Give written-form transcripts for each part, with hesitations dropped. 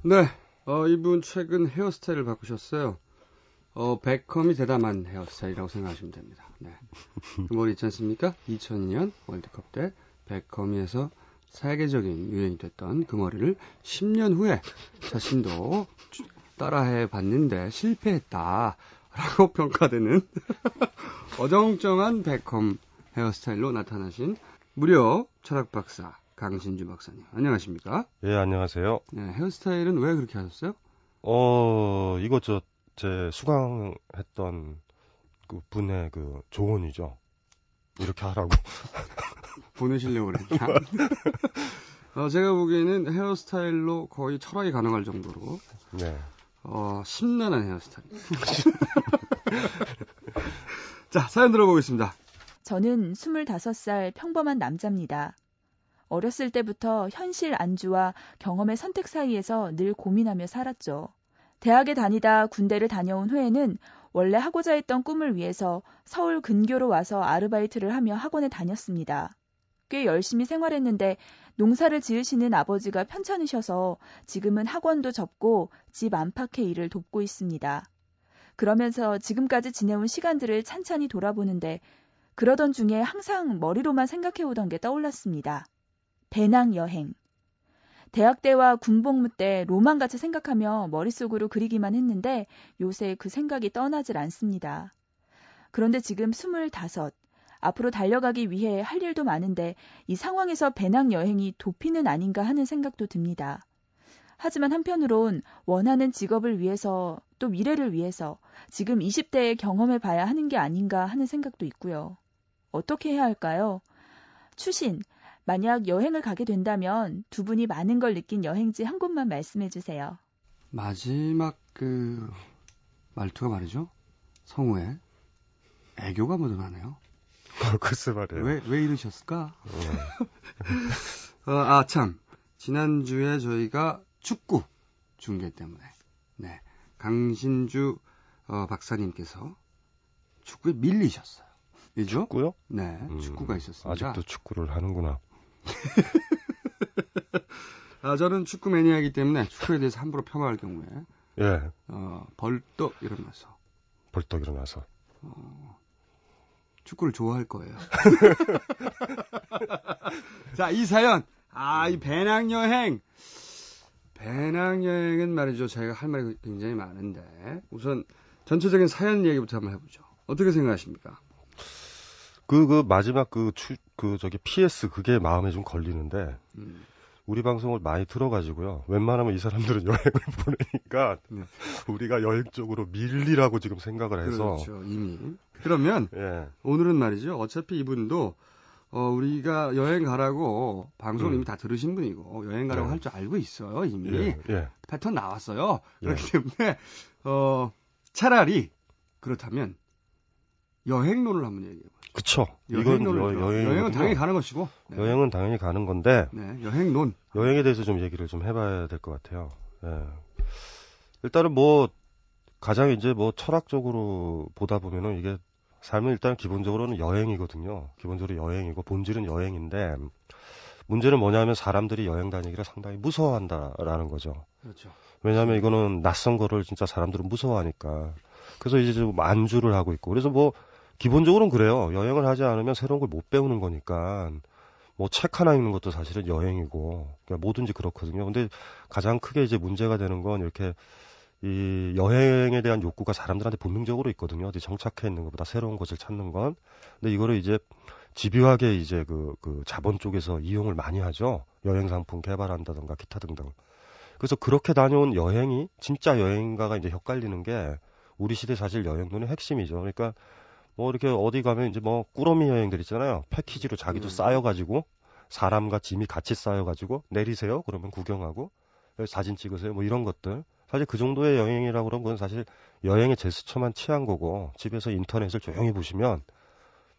네, 이분 최근 헤어스타일을 바꾸셨어요. 베컴이 대담한 헤어스타일이라고 생각하시면 됩니다. 네. 그 머리 있지 않습니까? 2002년 월드컵 때 베컴이에서 세계적인 유행이 됐던 그 머리를 10년 후에 자신도 따라해 봤는데 실패했다라고 평가되는 어정쩡한 베컴 헤어스타일로 나타나신 무려 철학 박사 강신주 박사님. 안녕하십니까? 예, 안녕하세요. 네, 헤어스타일은 왜 그렇게 하셨어요? 이거 제 수강했던 그 분의 그 조언이죠. 이렇게 하라고. 보내시려고 그랬나? 제가 보기에는 헤어스타일로 거의 철학이 가능할 정도로 네. 심란한 헤어스타일. 자, 사연 들어보겠습니다. 저는 25살 평범한 남자입니다. 어렸을 때부터 현실 안주와 경험의 선택 사이에서 늘 고민하며 살았죠. 대학에 다니다 군대를 다녀온 후에는 원래 하고자 했던 꿈을 위해서 서울 근교로 와서 아르바이트를 하며 학원에 다녔습니다. 꽤 열심히 생활했는데 농사를 지으시는 아버지가 편찮으셔서 지금은 학원도 접고 집 안팎의 일을 돕고 있습니다. 그러면서 지금까지 지내온 시간들을 찬찬히 돌아보는데 그러던 중에 항상 머리로만 생각해오던 게 떠올랐습니다. 배낭여행. 대학 때와 군복무 때 로망같이 생각하며 머릿속으로 그리기만 했는데 요새 그 생각이 떠나질 않습니다. 그런데 지금 25, 앞으로 달려가기 위해 할 일도 많은데 이 상황에서 배낭여행이 도피는 아닌가 하는 생각도 듭니다. 하지만 한편으론 원하는 직업을 위해서 또 미래를 위해서 지금 20대에 경험해봐야 하는 게 아닌가 하는 생각도 있고요. 어떻게 해야 할까요? 추신, 만약 여행을 가게 된다면 두 분이 많은 걸 느낀 여행지 한 곳만 말씀해 주세요. 마지막 말투가 말이죠. 성우에 애교가 묻어나네요. 글쎄 말이에요. 왜 이러셨을까? 참. 지난주에 저희가 축구 중계 때문에 네, 강신주 박사님께서 축구에 밀리셨어요. 그죠? 축구요? 네, 축구가 있었습니다. 아직도 축구를 하는구나. 저는 축구 매니아이기 때문에 축구에 대해서 함부로 평가할 경우에 예. 벌떡 일어나서 축구를 좋아할 거예요. 자, 이 사연. 이 배낭여행은 말이죠. 저희가 할 말이 굉장히 많은데 우선 전체적인 사연 얘기부터 한번 해보죠. 어떻게 생각하십니까? 마지막 PS 그게 마음에 좀 걸리는데 우리 방송을 많이 들어가지고요. 웬만하면 이 사람들은 여행을 보내니까 우리가 여행 쪽으로 밀리라고 지금 생각을 해서. 그렇죠. 이미. 그러면 예. 오늘은 말이죠. 어차피 이분도 우리가 여행 가라고 방송을 이미 다 들으신 분이고 여행 가라고 할 줄 알고 있어요. 이미. 예. 패턴 나왔어요. 그렇기 때문에 차라리 그렇다면 여행론을 한번 얘기해보죠. 그쵸. 여행은 당연히 가는 것이고. 네. 여행은 당연히 가는 건데. 네, 여행론. 여행에 대해서 좀 얘기를 좀 해봐야 될 것 같아요. 예. 일단은 가장 이제 철학적으로 보다 보면은 이게 삶은 일단 기본적으로는 여행이거든요. 기본적으로 여행이고 본질은 여행인데 문제는 뭐냐면 사람들이 여행 다니기를 상당히 무서워한다라는 거죠. 그렇죠. 왜냐하면 이거는 낯선 거를 진짜 사람들은 무서워하니까. 그래서 이제 좀 안주를 하고 있고. 그래서 기본적으로는 그래요. 여행을 하지 않으면 새로운 걸 못 배우는 거니까. 책 하나 읽는 것도 사실은 여행이고. 그러니까 뭐든지 그렇거든요. 근데 가장 크게 이제 문제가 되는 건 이렇게 이 여행에 대한 욕구가 사람들한테 본능적으로 있거든요. 어디 정착해 있는 것보다 새로운 곳을 찾는 건. 근데 이거를 이제 집요하게 이제 그 자본 쪽에서 이용을 많이 하죠. 여행 상품 개발한다던가 기타 등등. 그래서 그렇게 다녀온 여행이 진짜 여행가가 이제 헷갈리는 게 우리 시대 사실 여행론의 핵심이죠. 그러니까 이렇게 어디 가면 이제 꾸러미 여행들 있잖아요. 패키지로 자기도 쌓여가지고 사람과 짐이 같이 쌓여가지고 내리세요. 그러면 구경하고 사진 찍으세요. 이런 것들. 사실 그 정도의 여행이라고 그런 건 사실 여행의 제스처만 취한 거고 집에서 인터넷을 조용히 보시면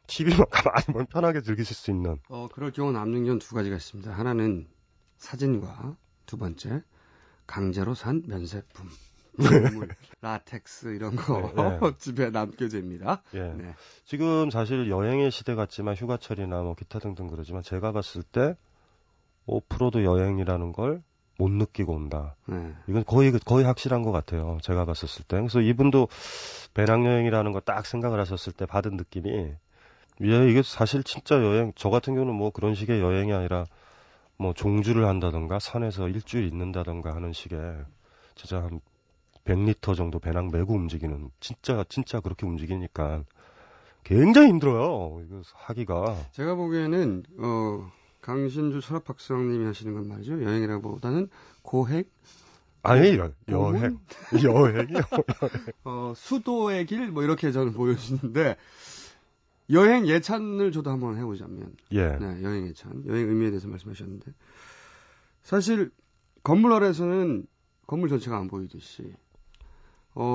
TV만 가만히 보면 편하게 즐기실 수 있는. 그럴 경우 남는 건 두 가지가 있습니다. 하나는 사진과 두 번째 강제로 산 면세품. 라텍스 이런 거 집에 남겨집니다. 예. 네. 지금 사실 여행의 시대 같지만 휴가철이나 기타 등등 그러지만 제가 봤을 때 5%도 여행이라는 걸 못 느끼고 온다. 네. 이건 거의 확실한 것 같아요. 제가 봤었을 때. 그래서 이분도 배낭여행이라는 거 딱 생각을 하셨을 때 받은 느낌이, 이게 사실 진짜 여행, 저 같은 경우는 뭐 그런 식의 여행이 아니라 뭐 종주를 한다던가 산에서 일주일 있는다던가 하는 식의 진짜 한 100리터 정도 배낭 메고 움직이는, 진짜 그렇게 움직이니까 굉장히 힘들어요. 이거 하기가. 제가 보기에는 강신주 철학박사님이 하시는 건 말이죠. 여행이라기보다는 고행? 아니, 여행이요. 수도의 길? 뭐 이렇게 저는 보여지는데, 여행 예찬을 저도 한번 해보자면. 예. 네, 여행 예찬. 여행 의미에 대해서 말씀하셨는데. 사실, 건물 아래에서는 건물 전체가 안 보이듯이,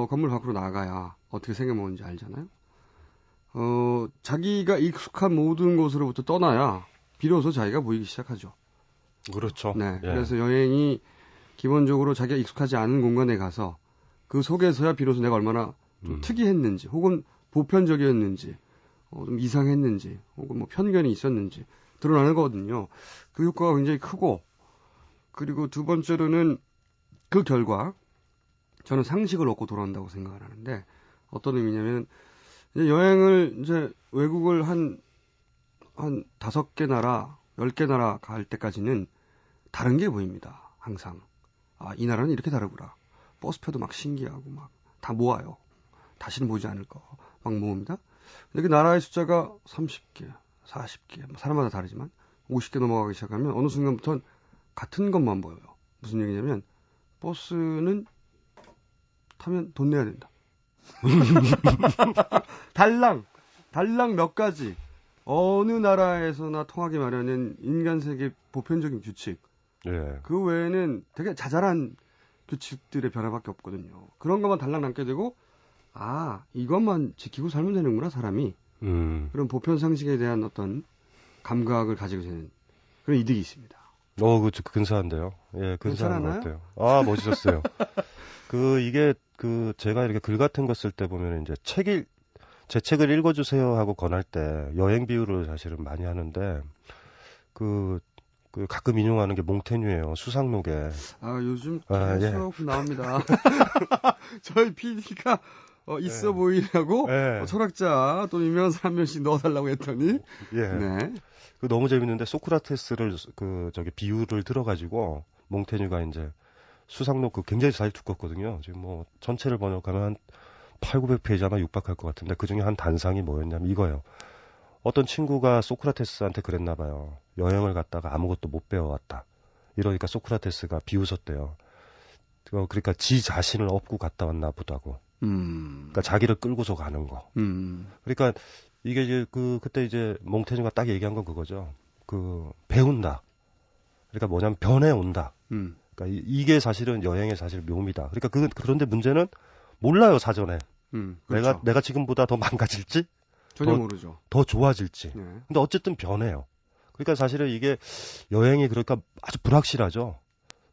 건물 밖으로 나가야 어떻게 생겨먹는지 알잖아요. 자기가 익숙한 모든 곳으로부터 떠나야 비로소 자기가 보이기 시작하죠. 그렇죠. 네. 예. 그래서 여행이 기본적으로 자기가 익숙하지 않은 공간에 가서 그 속에서야 비로소 내가 얼마나 좀 특이했는지, 혹은 보편적이었는지, 좀 이상했는지, 혹은 뭐 편견이 있었는지 드러나는 거거든요. 그 효과가 굉장히 크고, 그리고 두 번째로는 그 결과 저는 상식을 얻고 돌아온다고 생각을 하는데, 어떤 의미냐면, 이제 여행을, 이제 외국을 한 5개 나라, 10개 나라 갈 때까지는 다른 게 보입니다. 항상. 아, 이 나라는 이렇게 다르구나. 버스표도 막 신기하고 막 다 모아요. 다시는 보지 않을 거 막 모읍니다. 근데 그 나라의 숫자가 30개, 40개, 뭐 사람마다 다르지만 50개 넘어가기 시작하면 어느 순간부터는 같은 것만 보여요. 무슨 얘기냐면 버스는 타면 돈 내야 된다. 달랑 몇 가지 어느 나라에서나 통하기 마련인 인간 세계 보편적인 규칙. 예. 그 외에는 되게 자잘한 규칙들의 변화밖에 없거든요. 그런 것만 달랑 남게 되고, 아, 이것만 지키고 살면 되는구나, 사람이. 그런 보편 상식에 대한 어떤 감각을 가지게 되는 그런 이득이 있습니다. 근사한데요. 예, 근사한 것 괜찮았나요? 같아요. 아, 멋있었어요. 이게 제가 이렇게 글 같은 거 쓸 때 보면 이제 제 책을 읽어주세요 하고 권할 때 여행 비유를 사실은 많이 하는데, 가끔 인용하는 게 몽테뉴예요. 수상록에. 아, 요즘 예. 계속 나옵니다. 저희 PD가 있어 예. 보이려고 예. 철학자 또 유명한 사람 한 명씩 넣어달라고 했더니, 예. 네. 너무 재밌는데, 소크라테스를 비유를 들어가지고 몽테뉴가 이제 수상록 굉장히 잘 두껍거든요. 지금 뭐 전체를 번역하면 한 800-900페이지 아마 육박할 것 같은데, 그 중에 한 단상이 뭐였냐면 이거예요. 어떤 친구가 소크라테스한테 그랬나 봐요. 여행을 갔다가 아무것도 못 배워왔다. 이러니까 소크라테스가 비웃었대요. 그러니까 지 자신을 업고 갔다 왔나 보다고. 그러니까 자기를 끌고서 가는 거. 그러니까 이게 이제 그때 이제 몽테뉴가 딱 얘기한 건 그거죠. 배운다. 그러니까 뭐냐면 변해온다. 그러니까 이게 사실은 여행의 사실 묘미다. 그러니까 그런데 문제는 몰라요, 사전에. 그렇죠. 내가 지금보다 더 망가질지? 전혀 모르죠. 더 좋아질지. 네. 근데 어쨌든 변해요. 그러니까 사실은 이게 여행이 그러니까 아주 불확실하죠.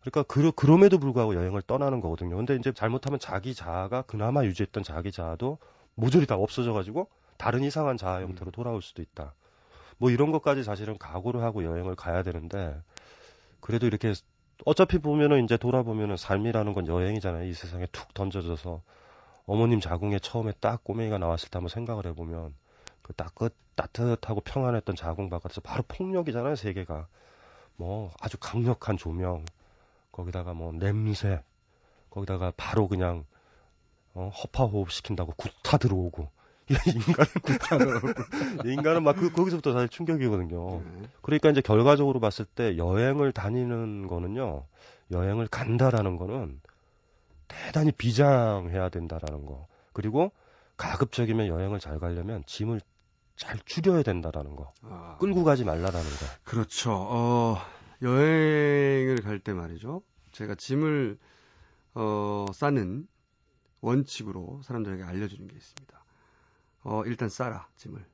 그러니까 그럼에도 불구하고 여행을 떠나는 거거든요. 근데 이제 잘못하면 자기 자아가 그나마 유지했던 자기 자아도 모조리 다 없어져가지고 다른 이상한 자아 형태로 돌아올 수도 있다. 뭐 이런 것까지 사실은 각오를 하고 여행을 가야 되는데, 그래도 이렇게 어차피 보면은 이제 돌아보면은 삶이라는 건 여행이잖아요. 이 세상에 툭 던져져서 어머님 자궁에 처음에 딱 꼬맹이가 나왔을 때 한번 생각을 해보면 따뜻하고 평안했던 자궁 바깥에서 바로 폭력이잖아요. 세계가 뭐 아주 강력한 조명, 거기다가 뭐 냄새, 거기다가 바로 그냥 허파호흡 시킨다고 구타 들어오고, 인간은 막 거기서부터 사실 충격이거든요. 그러니까 이제 결과적으로 봤을 때 여행을 다니는 거는요, 여행을 간다라는 거는 대단히 비장해야 된다라는 거. 그리고 가급적이면 여행을 잘 가려면 짐을 잘 줄여야 된다라는 거. 끌고 가지 말라라는 거. 그렇죠. 여행을 갈 때 말이죠. 제가 짐을 싸는 원칙으로 사람들에게 알려주는 게 있습니다. 일단 싸라, 짐을.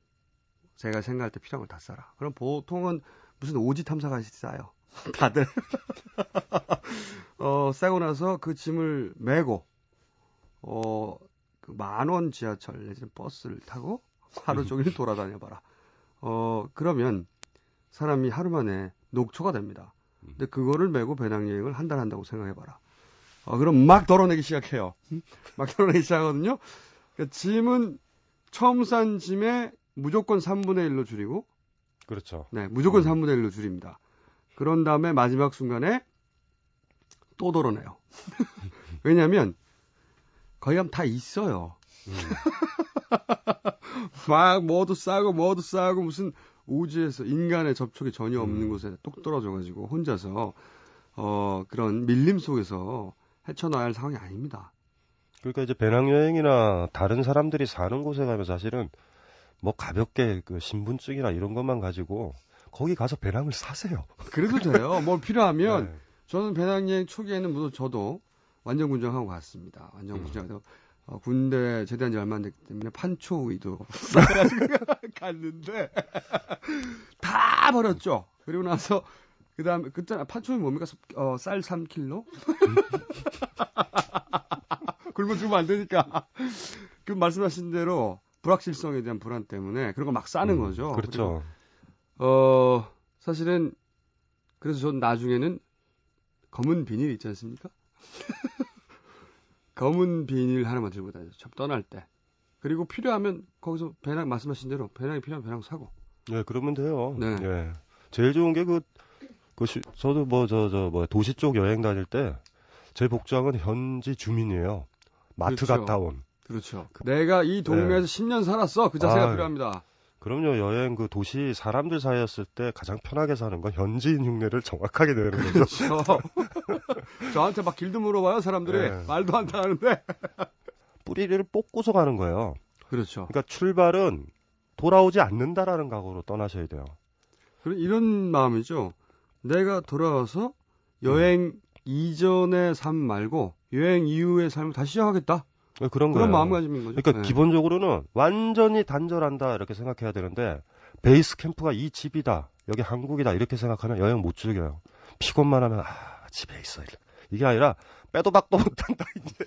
제가 생각할 때 필요한 걸 다 싸라. 그럼 보통은 무슨 오지 탐사같이 싸요. 다들. 싸고 나서 그 짐을 메고, 그 10,000원 지하철 내지는 버스를 타고 하루 종일 돌아다녀 봐라. 그러면 사람이 하루 만에 녹초가 됩니다. 근데 그거를 메고 배낭여행을 한 달 한다고 생각해봐라. 그럼 막 덜어내기 시작해요. 막 덜어내기 시작하거든요. 그러니까 짐은 처음 싼 짐에 무조건 3분의 1로 줄이고, 그렇죠. 네, 무조건 3분의 1로 줄입니다. 그런 다음에 마지막 순간에 또 덜어내요. 왜냐하면 거기 가면 다 있어요. 막 뭐도 싸고 무슨 우주에서 인간의 접촉이 전혀 없는 곳에 똑 떨어져가지고 혼자서 그런 밀림 속에서 헤쳐나야 할 상황이 아닙니다. 그러니까 이제 배낭여행이나 다른 사람들이 사는 곳에 가면 사실은 뭐 가볍게 그 신분증이나 이런 것만 가지고 거기 가서 배낭을 사세요. 그래도 돼요. 뭘 필요하면 네. 저는 배낭여행 초기에는 저도 완전 군정하고 갔습니다. 완전 군정하고 군대 제대한 지 얼마 안 됐기 때문에 판초의도 갔는데 다 버렸죠. 그리고 나서 그다음에 그때 판초의 뭡니까? 쌀 3kg? 굶어 죽으면 안 되니까. 그 말씀하신 대로 불확실성에 대한 불안 때문에 그런 거 막 싸는 거죠. 그렇죠. 그리고, 사실은 그래서 전 나중에는 검은 비닐 있지 않습니까? 검은 비닐 하나만 들고 다녔죠. 떠날 때. 그리고 필요하면 거기서 배낭 말씀하신 대로 배낭이 필요하면 배낭 사고. 네, 그러면 돼요. 네. 예. 제일 좋은 게 저도 도시 쪽 여행 다닐 때 제 복장은 현지 주민이에요. 마트 그렇죠. 갔다 온. 그렇죠. 내가 이 동네에서 10년 살았어. 그 자세가 필요합니다. 그럼요. 여행 그 도시 사람들 사이였을 때 가장 편하게 사는 건 현지인 흉내를 정확하게 내는 거죠. 그렇죠. 저한테 막 길도 물어봐요. 사람들이. 네. 말도 안 타는데. 뿌리를 뽑고서 가는 거예요. 그렇죠. 그러니까 출발은 돌아오지 않는다라는 각오로 떠나셔야 돼요. 이런 마음이죠. 내가 돌아와서 여행 이전의 삶 말고 여행 이후의 삶을 다시 시작하겠다. 그런 마음가짐인 거죠. 그러니까 기본적으로는 완전히 단절한다 이렇게 생각해야 되는데 베이스 캠프가 이 집이다. 여기 한국이다. 이렇게 생각하면 여행 못 즐겨요. 피곤만 하면 집에 있어. 이게 아니라 빼도 박도 못한다. 이제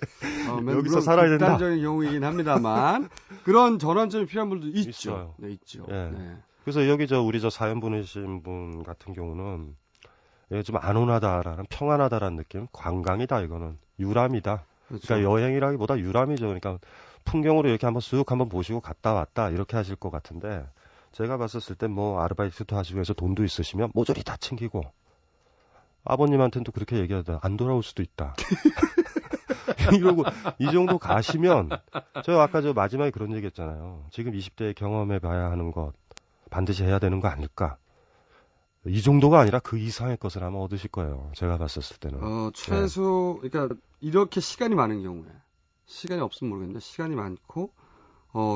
여기서 살아야 된다. 극단적인 경우이긴 합니다만 그런 전환점이 필요한 분들도 있죠. 있어요. 네, 있죠. 예. 네. 그래서 여기 우리 사연 보내신 분 같은 경우는 좀 안온하다라는 평안하다라는 느낌. 관광이다 이거는. 유람이다. 그렇죠. 그러니까 여행이라기보다 유람이죠. 그러니까 풍경으로 이렇게 한번 보시고 갔다 왔다 이렇게 하실 것 같은데 제가 봤었을 때 아르바이트도 하시고 해서 돈도 있으시면 모조리 다 챙기고 아버님한테는 또 그렇게 얘기하다 안 돌아올 수도 있다. 이러고 이 정도 가시면 제가 아까 마지막에 그런 얘기했잖아요. 지금 20대에 경험해 봐야 하는 것 반드시 해야 되는 거 아닐까. 이 정도가 아니라 그 이상의 것을 아마 얻으실 거예요. 제가 봤었을 때는. 최소, 그러니까 이렇게 시간이 많은 경우에, 시간이 없으면 모르겠는데, 시간이 많고,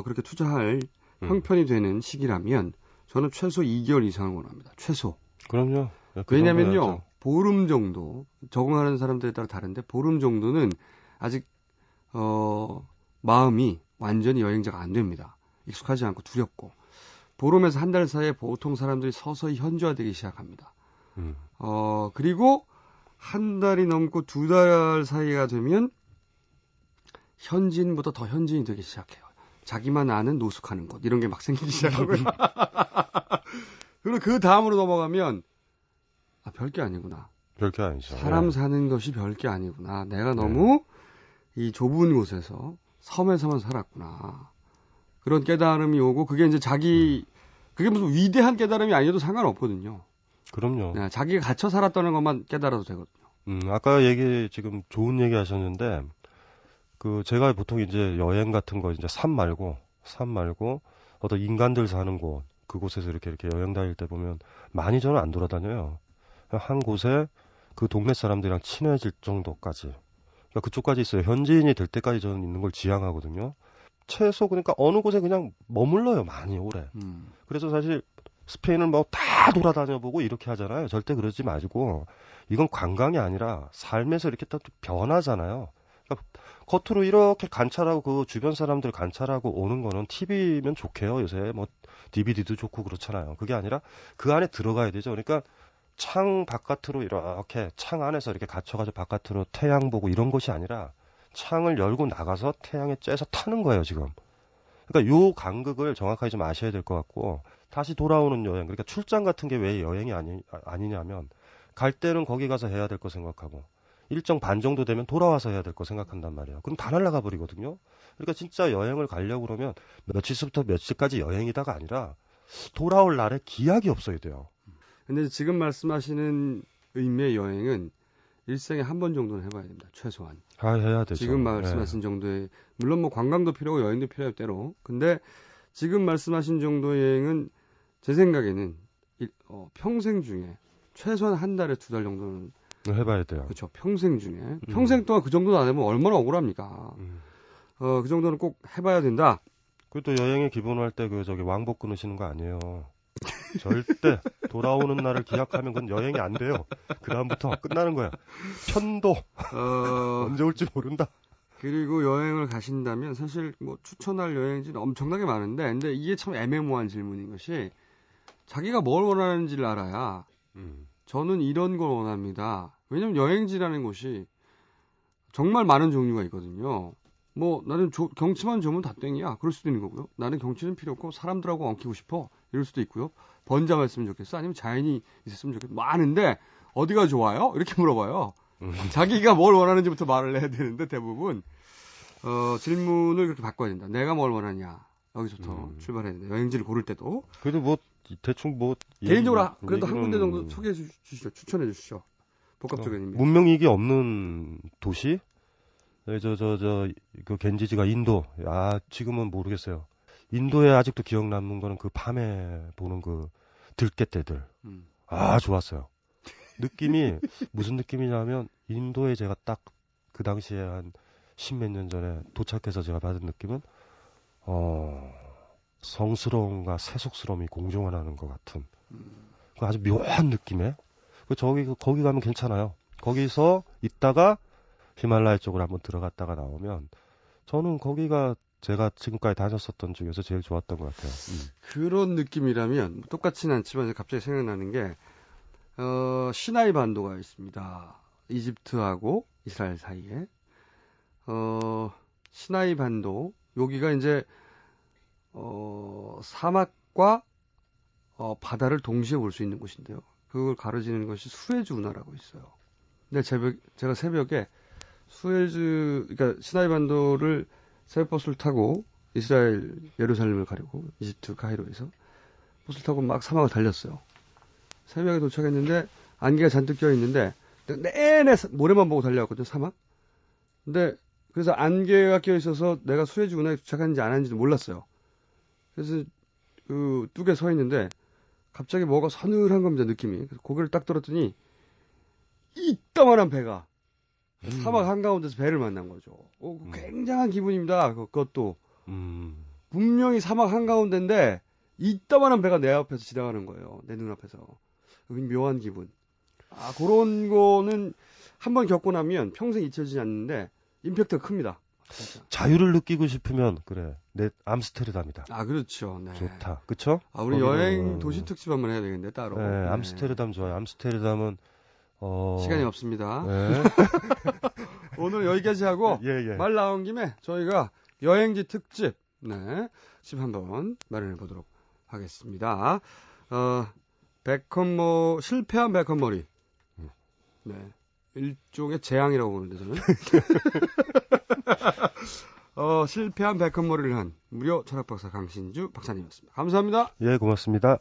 그렇게 투자할 형편이 되는 시기라면, 저는 최소 2개월 이상을 원합니다. 최소. 그럼요. 왜냐면요, 보름 정도, 적응하는 사람들에 따라 다른데, 보름 정도는 아직, 마음이 완전히 여행자가 안 됩니다. 익숙하지 않고 두렵고. 보름에서 한 달 사이에 보통 사람들이 서서히 현지화되기 시작합니다. 그리고 한 달이 넘고 2달 사이가 되면 현지인보다 더 현지인이 되기 시작해요. 자기만 아는 노숙하는 곳 이런 게 막 생기기 시작하고요. 그리고 그 다음으로 넘어가면 별게 아니구나. 별게 아니죠. 사람 사는 것이 별게 아니구나. 내가 너무 이 좁은 곳에서 섬에서만 살았구나. 그런 깨달음이 오고 그게 이제 그게 무슨 위대한 깨달음이 아니어도 상관없거든요. 그럼요. 네, 자기가 갇혀 살았다는 것만 깨달아도 되거든요. 아까 지금 좋은 얘기 하셨는데 제가 보통 이제 여행 같은 거 이제 산 말고 어떤 인간들 사는 곳 그곳에서 이렇게 여행 다닐 때 보면 많이 저는 안 돌아다녀요. 한 곳에 그 동네 사람들이랑 친해질 정도까지. 그러니까 그쪽까지 있어요. 현지인이 될 때까지 저는 있는 걸 지향하거든요. 최소 그러니까 어느 곳에 그냥 머물러요. 많이 오래. 그래서 사실 스페인을 다 돌아다녀보고 이렇게 하잖아요. 절대 그러지 마시고 이건 관광이 아니라 삶에서 이렇게 또 변하잖아요. 그러니까 겉으로 이렇게 관찰하고 그 주변 사람들 관찰하고 오는 거는 TV면 좋게요. 요새 DVD도 좋고 그렇잖아요. 그게 아니라 그 안에 들어가야 되죠. 그러니까 창 바깥으로 이렇게 창 안에서 이렇게 갇혀가지고 바깥으로 태양 보고 이런 것이 아니라 창을 열고 나가서 태양에 쬐서 타는 거예요, 지금. 그러니까 요 간극을 정확하게 좀 아셔야 될 것 같고 다시 돌아오는 여행, 그러니까 출장 같은 게 왜 여행이 아니냐면 갈 때는 거기 가서 해야 될 거 생각하고 일정 반 정도 되면 돌아와서 해야 될 거 생각한단 말이에요. 그럼 다 날아가 버리거든요. 그러니까 진짜 여행을 가려고 그러면 며칠부터 며칠까지 여행이다가 아니라 돌아올 날에 기약이 없어야 돼요. 근데 지금 말씀하시는 의미의 여행은 일생에 한 번 정도는 해봐야 됩니다. 최소한. 해야 되죠. 지금 말씀하신 정도의 물론 뭐 관광도 필요하고 여행도 필요할 때로. 근데 지금 말씀하신 정도의 여행은 제 생각에는 평생 중에 최소한 한 달에 2달 정도는 해봐야 돼요. 그렇죠. 평생 중에 평생 동안 그 정도는 안 해보면 얼마나 억울합니까? 그 정도는 꼭 해봐야 된다. 그리고 또 여행의 기본을 할 때 왕복 끊으시는 거 아니에요. 절대 돌아오는 날을 기약하면 그건 여행이 안 돼요. 그 다음부터 끝나는 거야. 편도 언제 올지 모른다. 그리고 여행을 가신다면 사실 뭐 추천할 여행지는 엄청나게 많은데, 근데 이게 참 애매모호한 질문인 것이 자기가 뭘 원하는지를 알아야 저는 이런 걸 원합니다. 왜냐면 여행지라는 곳이 정말 많은 종류가 있거든요. 뭐 나는 경치만 좋으면 다 땡이야. 그럴 수도 있는 거고요. 나는 경치는 필요 없고 사람들하고 엉키고 싶어. 이럴 수도 있고요. 번잡 했으면 좋겠어. 아니면 자연이 있었으면 좋겠어. 많은데 어디가 좋아요? 이렇게 물어봐요. 자기가 뭘 원하는지부터 말을 해야 되는데 대부분 질문을 그렇게 바꿔야 된다. 내가 뭘 원하냐. 여기서부터 출발해야 된다. 여행지를 고를 때도. 그래도 뭐 대충 뭐 개인적으로 그래도 한 군데 정도 소개해 주시죠. 추천해 주시죠. 복합적인 의미. 문명이익이 없는 도시? 그 겐지지가 인도. 지금은 모르겠어요. 인도에 아직도 기억 남는 거는 그 밤에 보는 그 들깨떼들. 좋았어요. 느낌이 무슨 느낌이냐면 인도에 제가 딱 그 당시에 한 10몇 년 전에 도착해서 제가 받은 느낌은 성스러움과 세속스러움이 공존하는 것 같은 그 아주 묘한 느낌에 거기 가면 괜찮아요. 거기서 있다가 히말라야 쪽으로 한번 들어갔다가 나오면 저는 거기가 제가 지금까지 다녔었던 중에서 제일 좋았던 것 같아요. 그런 느낌이라면 똑같지는 않지만 갑자기 생각나는 게 시나이 반도가 있습니다. 이집트하고 이스라엘 사이에 시나이 반도 여기가 이제 사막과 바다를 동시에 볼 수 있는 곳인데요. 그걸 가로지르는 것이 수에즈 운하라고 있어요. 근데 제가 새벽에 그러니까 시나이 반도를 새벽버스를 타고 이스라엘 예루살렘을 가려고 이집트 카이로에서 버스를 타고 막 사막을 달렸어요. 새벽에 도착했는데 안개가 잔뜩 껴 있는데 내내 모래만 보고 달려왔거든요. 사막. 근데 그래서 안개가 껴 있어서 내가 수에즈 운하에 도착하는지 안 하는지도 몰랐어요. 그래서 그 뚝에 서 있는데 갑자기 뭐가 서늘한 겁니다. 느낌이. 그래서 고개를 딱 들었더니 이따만한 배가 사막 한가운데서 배를 만난 거죠. 굉장한 기분입니다. 그것도 분명히 사막 한가운데인데 이따만한 배가 내 앞에서 지나가는 거예요. 내 눈앞에서. 묘한 기분. 그런 거는 한번 겪고 나면 평생 잊혀지지 않는데 임팩트가 큽니다. 진짜. 자유를 느끼고 싶으면 내 암스테르담이다. 그렇죠. 네. 좋다. 그렇죠? 우리 여행 도시 특집 한번 해야 되겠는데 따로. 네, 암스테르담 좋아요. 암스테르담은 시간이 없습니다. 네. 오늘 여기까지 하고 말 나온 김에 저희가 여행지 특집 집 한번 마련해 보도록 하겠습니다. 실패한 백헌머리. 네. 일종의 재앙이라고 보는데 저는. 실패한 백헌머리를 한 무료 철학박사 강신주 박사님이었습니다. 감사합니다. 예, 고맙습니다.